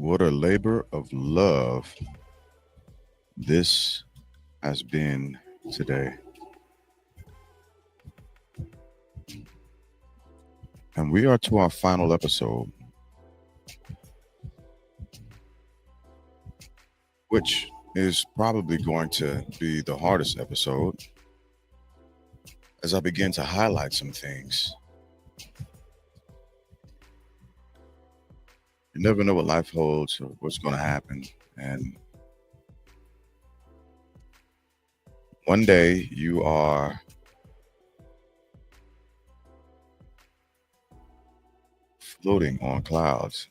What a labor of love this has been today. And we are to our final episode, which is probably going to be the hardest episode as I begin to highlight some things. You never know what life holds or what's going to happen. And one day you are floating on clouds,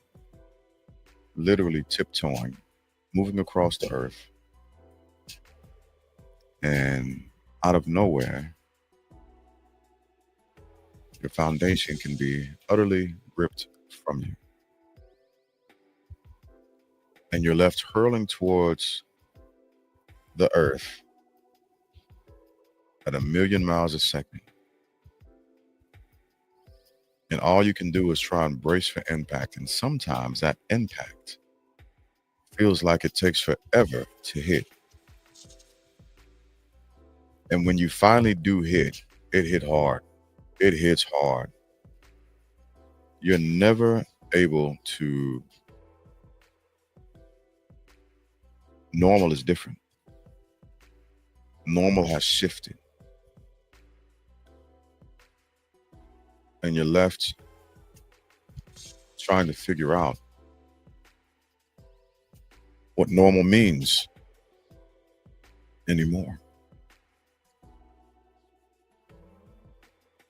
literally tiptoeing, moving across the earth. And out of nowhere, your foundation can be utterly ripped from you. And you're left hurling towards the earth at 1,000,000 miles a second. And all you can do is try and brace for impact. And sometimes that impact feels like it takes forever to hit. And when you finally do hit, it hit hard. It hits hard. You're never able to. Normal is different. Normal has shifted. And you're left trying to figure out what normal means anymore.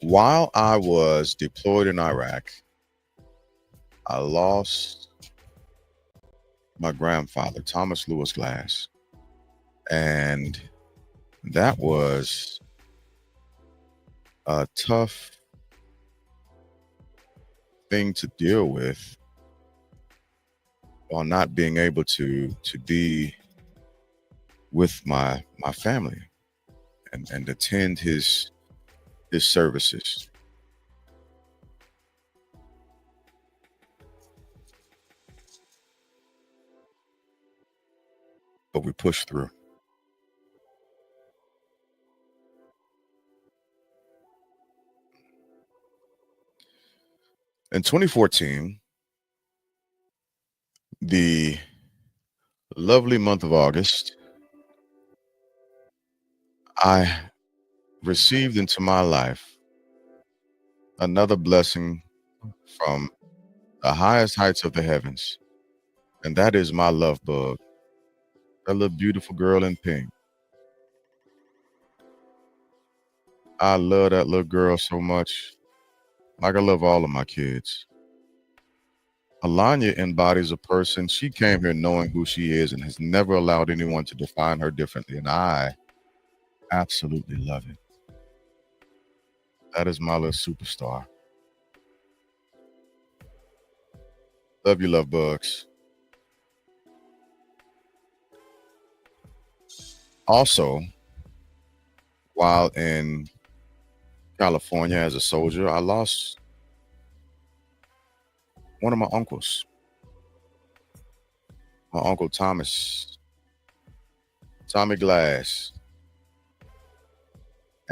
While I was deployed in Iraq, I lost my grandfather, Thomas Lewis Glass. And that was a tough thing to deal with, while not being able to be with my family and attend his services. But we pushed through. In 2014, the lovely month of August, I received into my life another blessing from the highest heights of the heavens, and that is my love bug, that little beautiful girl in pink. I love that little girl so much, like I love all of my kids. Alanya embodies a person. She came here knowing who she is and has never allowed anyone to define her differently, and I absolutely love it. That is my little superstar. Love you, love bugs. Also, while in California as a soldier, I lost one of my uncles, my uncle Thomas, Tommy Glass.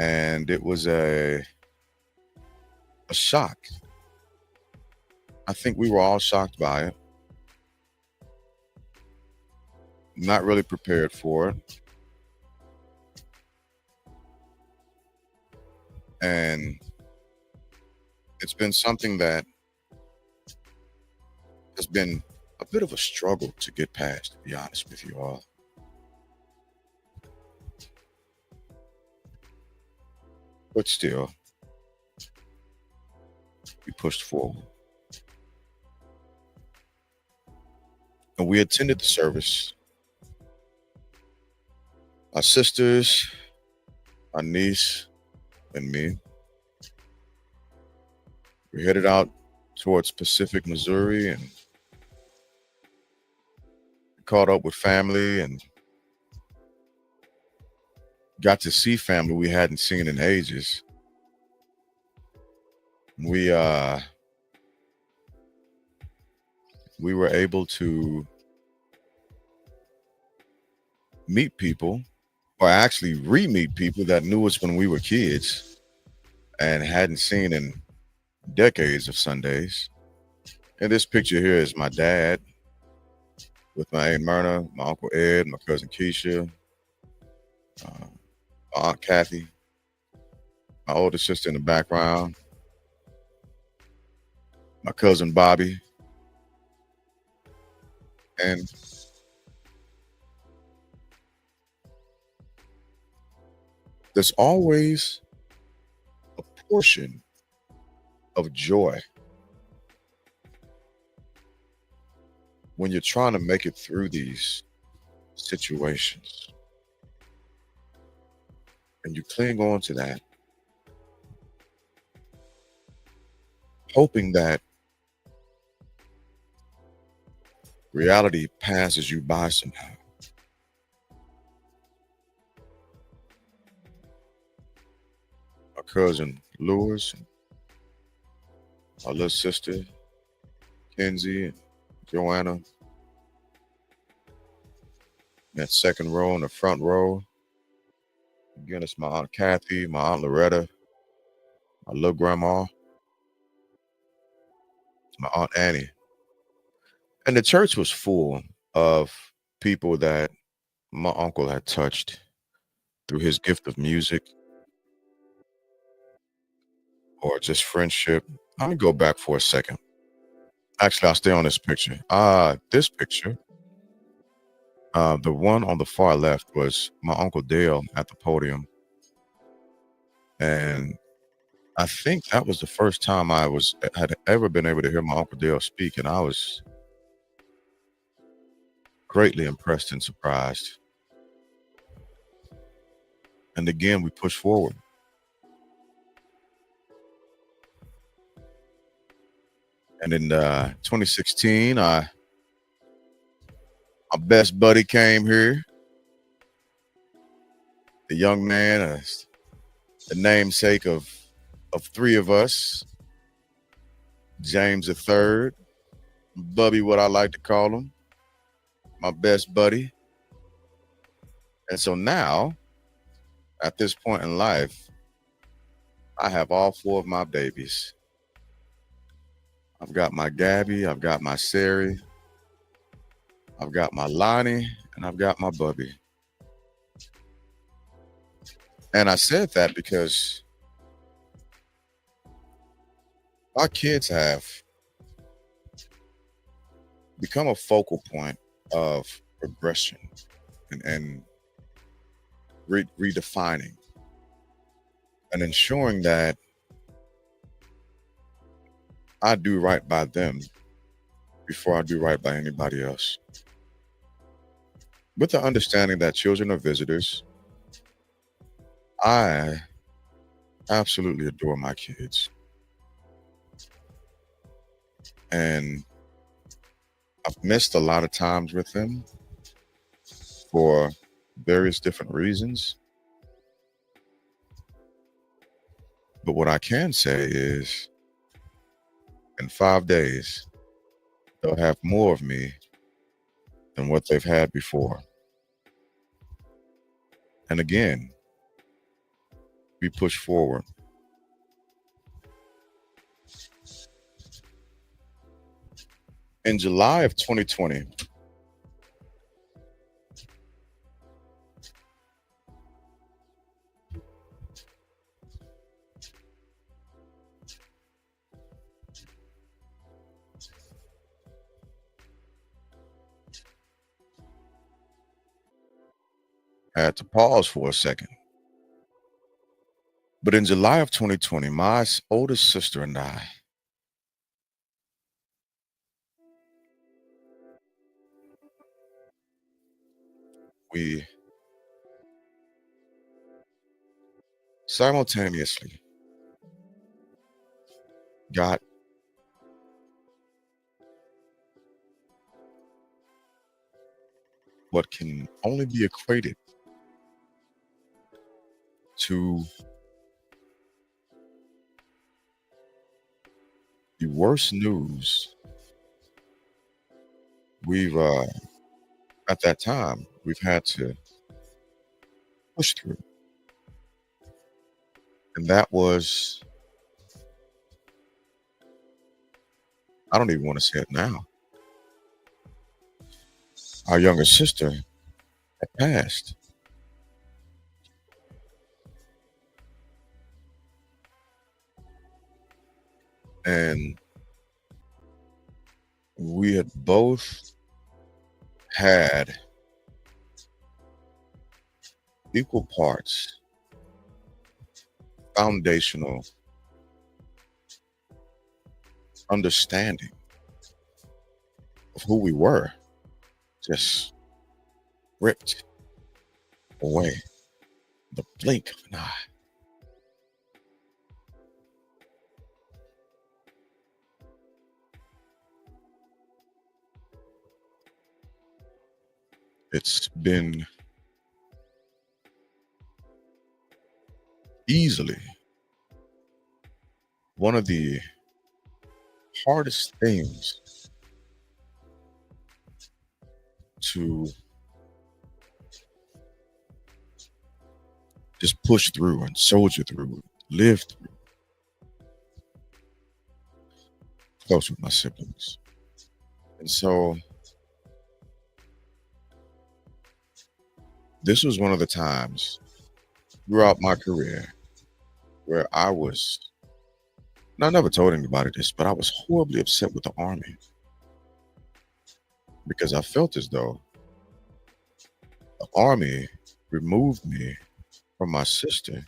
And it was a shock. I think we were all shocked by it. Not really prepared for it. And it's been something that has been a bit of a struggle to get past, to be honest with you all. But still, we pushed forward. And we attended the service. Our sisters, our niece, and me. We headed out towards Pacific, Missouri, and caught up with family and got to see family we hadn't seen in ages. We we were able to meet people, or actually re-meet people that knew us when we were kids and hadn't seen in decades of Sundays. And this picture here is my dad with my Aunt Myrna, my Uncle Ed, my cousin Keisha, uh, my Aunt Kathy, my older sister in the background, my cousin Bobby. And there's always a portion of joy when you're trying to make it through these situations. And you cling on to that, hoping that reality passes you by somehow. My cousin Lewis, and my little sister Kenzie, and Joanna, that second row and the front row. Again, it's my Aunt Kathy, my Aunt Loretta, my little grandma, my Aunt Annie. And the church was full of people that my uncle had touched through his gift of music or just friendship. Let me go back for a second. Actually, I'll stay on this picture. This picture, the one on the far left was my Uncle Dale at the podium. And I think that was the first time had ever been able to hear my Uncle Dale speak, and I was greatly impressed and surprised. And again, we pushed forward. And in 2016, my best buddy came here, the young man, the namesake of three of us, James the third, Bubby, what I like to call him, my best buddy. And so now, at this point in life, I have all four of my babies. I've got my Gabby, I've got my Sari, I've got my Lonnie, and I've got my Bubby. And I said that because our kids have become a focal point of progression and redefining and ensuring that I do right by them before I do right by anybody else. With the understanding that children are visitors, I absolutely adore my kids. And I've missed a lot of times with them for various different reasons. But what I can say is in 5 days, they'll have more of me than what they've had before. And again, we push forward. In July of 2020, I had to pause for a second. But in July of 2020, my oldest sister and I, we simultaneously got what can only be equated to the worst news we've at that time we've had to push through, and that was, I don't even want to say it now. Our younger sister had passed, and we had both had equal parts foundational understanding of who we were, just ripped away the blink of an eye. It's been easily one of the hardest things to just push through and soldier through, live through, close with my siblings. And so this was one of the times throughout my career where I was, and I never told anybody this, but I was horribly upset with the Army because I felt as though the Army removed me from my sister.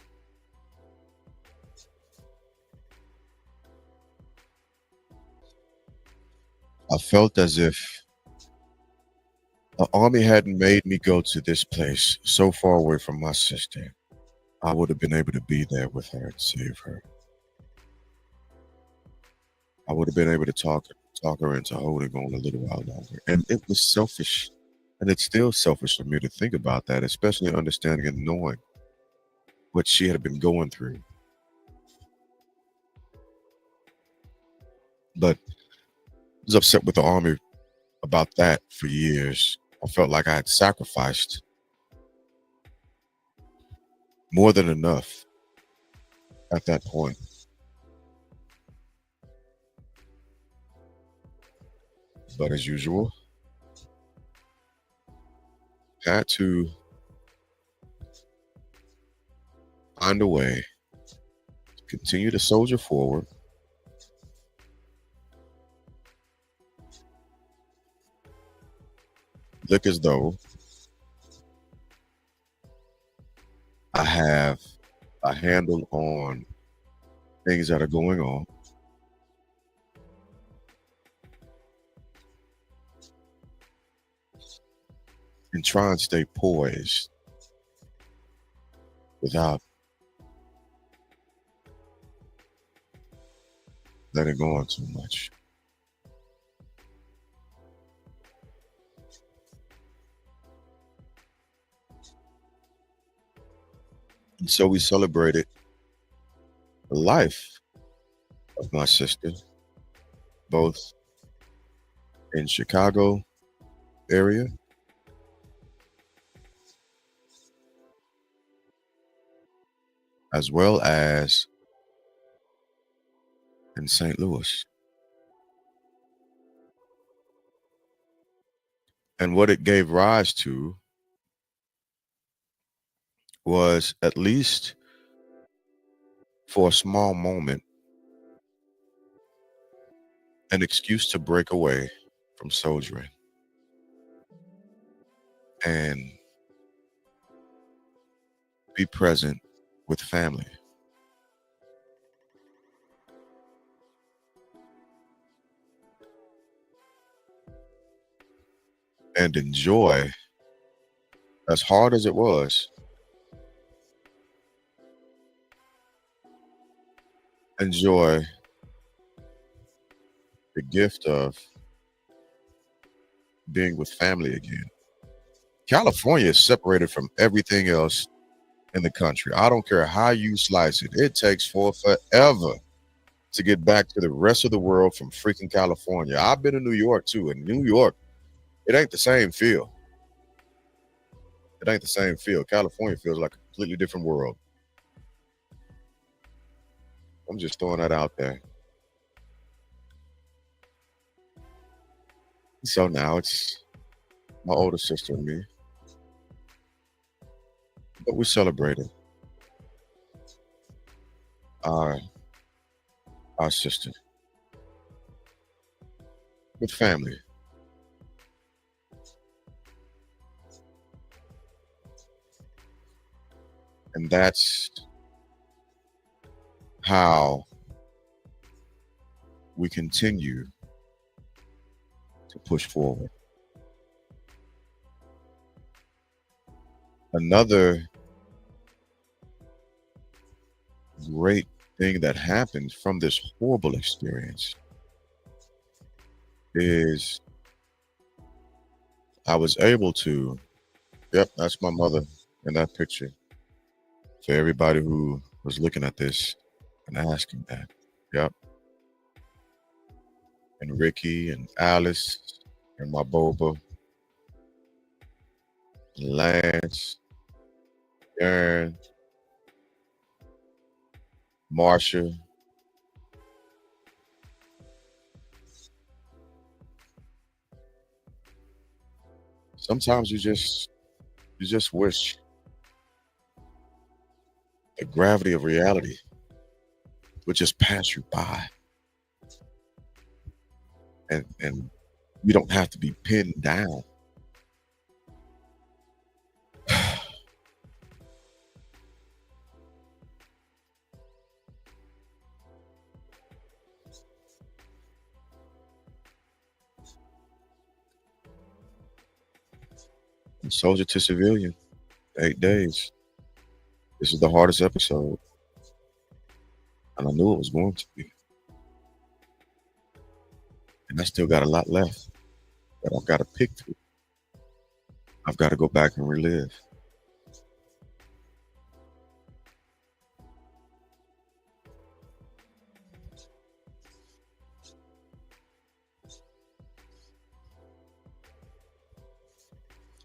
I felt as if the Army hadn't made me go to this place so far away from my sister. I would have been able to be there with her and save her. I would have been able to talk her into holding on a little while longer. And it was selfish. And it's still selfish for me to think about that, especially understanding and knowing what she had been going through. But I was upset with the Army about that for years. I felt like I had sacrificed more than enough at that point. But as usual, had to find a way to continue to soldier forward, look as though I have a handle on things that are going on, and try and stay poised without letting go on too much. And so we celebrated the life of my sister, both in Chicago area as well as in St. Louis. And what it gave rise to was, at least for a small moment, an excuse to break away from soldiering and be present with family and enjoy, as hard as it was, enjoy the gift of being with family again. California is separated from everything else in the country. I don't care how you slice it. It takes for forever to get back to the rest of the world from freaking California. I've been to New York too, and New York It ain't the same feel. It ain't the same feel. California feels like a completely different world. I'm just throwing that out there. So now it's my older sister and me, but we're celebrating our our sister with family. And that's how we continue to push forward. Another great thing that happened from this horrible experience is I was able to, yep, that's my mother in that picture. For everybody who was looking at this and asking that. Yep. And Ricky and Alice and my Boba, Lance, Aaron, Marsha. Sometimes you just wish the gravity of reality would just pass you by, and you don't have to be pinned down. From soldier to civilian, 8 days. This is the hardest episode, and I knew it was going to be. And I still got a lot left that I've got to pick through. I've got to go back and relive.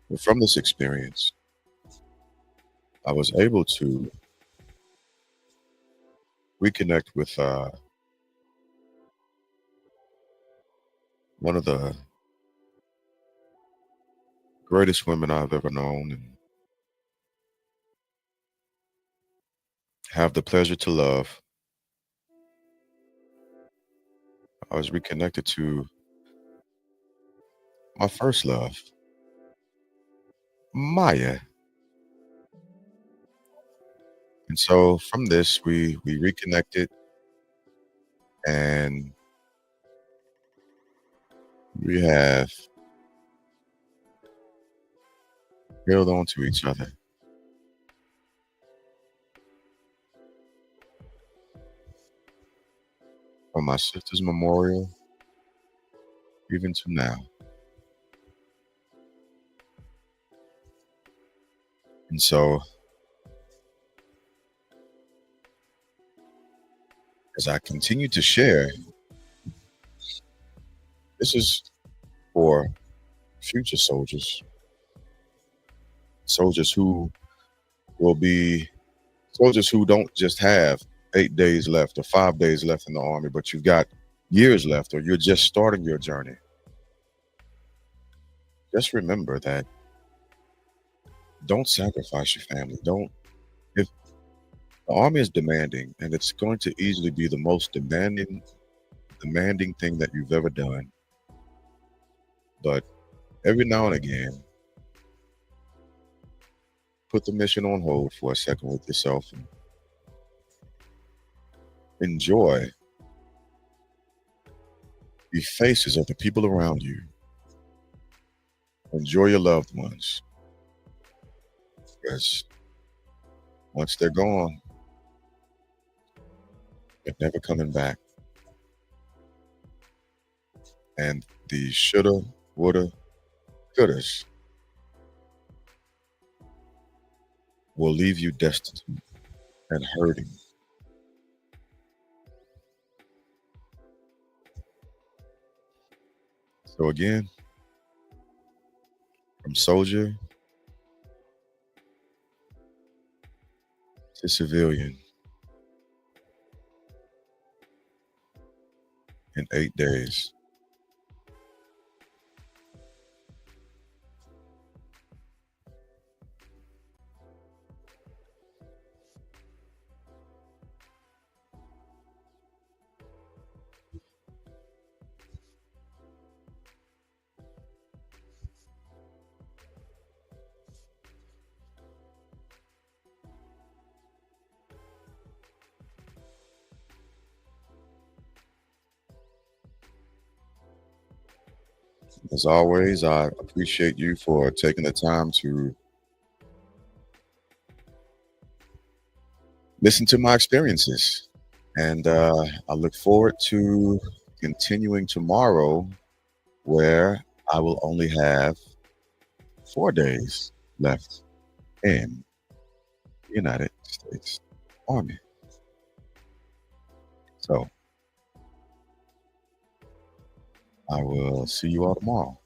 But from this experience, I was able to reconnect with one of the greatest women I've ever known and have the pleasure to love. I was reconnected to my first love, Maya. And so from this, we reconnected and we have held on to each other. From my sister's memorial, even to now. And so as I continue to share, this is for future soldiers, soldiers who will be soldiers who don't just have 8 days left or 5 days left in the army, but you've got years left or you're just starting your journey. Just remember that don't sacrifice your family. Don't, if the army is demanding and it's going to easily be the most demanding thing that you've ever done. But every now and again, put the mission on hold for a second with yourself and enjoy the faces of the people around you. Enjoy your loved ones. Because once they're gone, they're never coming back. And the shoulda, woulda, couldas will leave you destitute and hurting. So again, from soldier to civilian in 8 days. As always, I appreciate you for taking the time to listen to my experiences. And I look forward to continuing tomorrow, where I will only have 4 days left in the United States Army. So I will see you all tomorrow.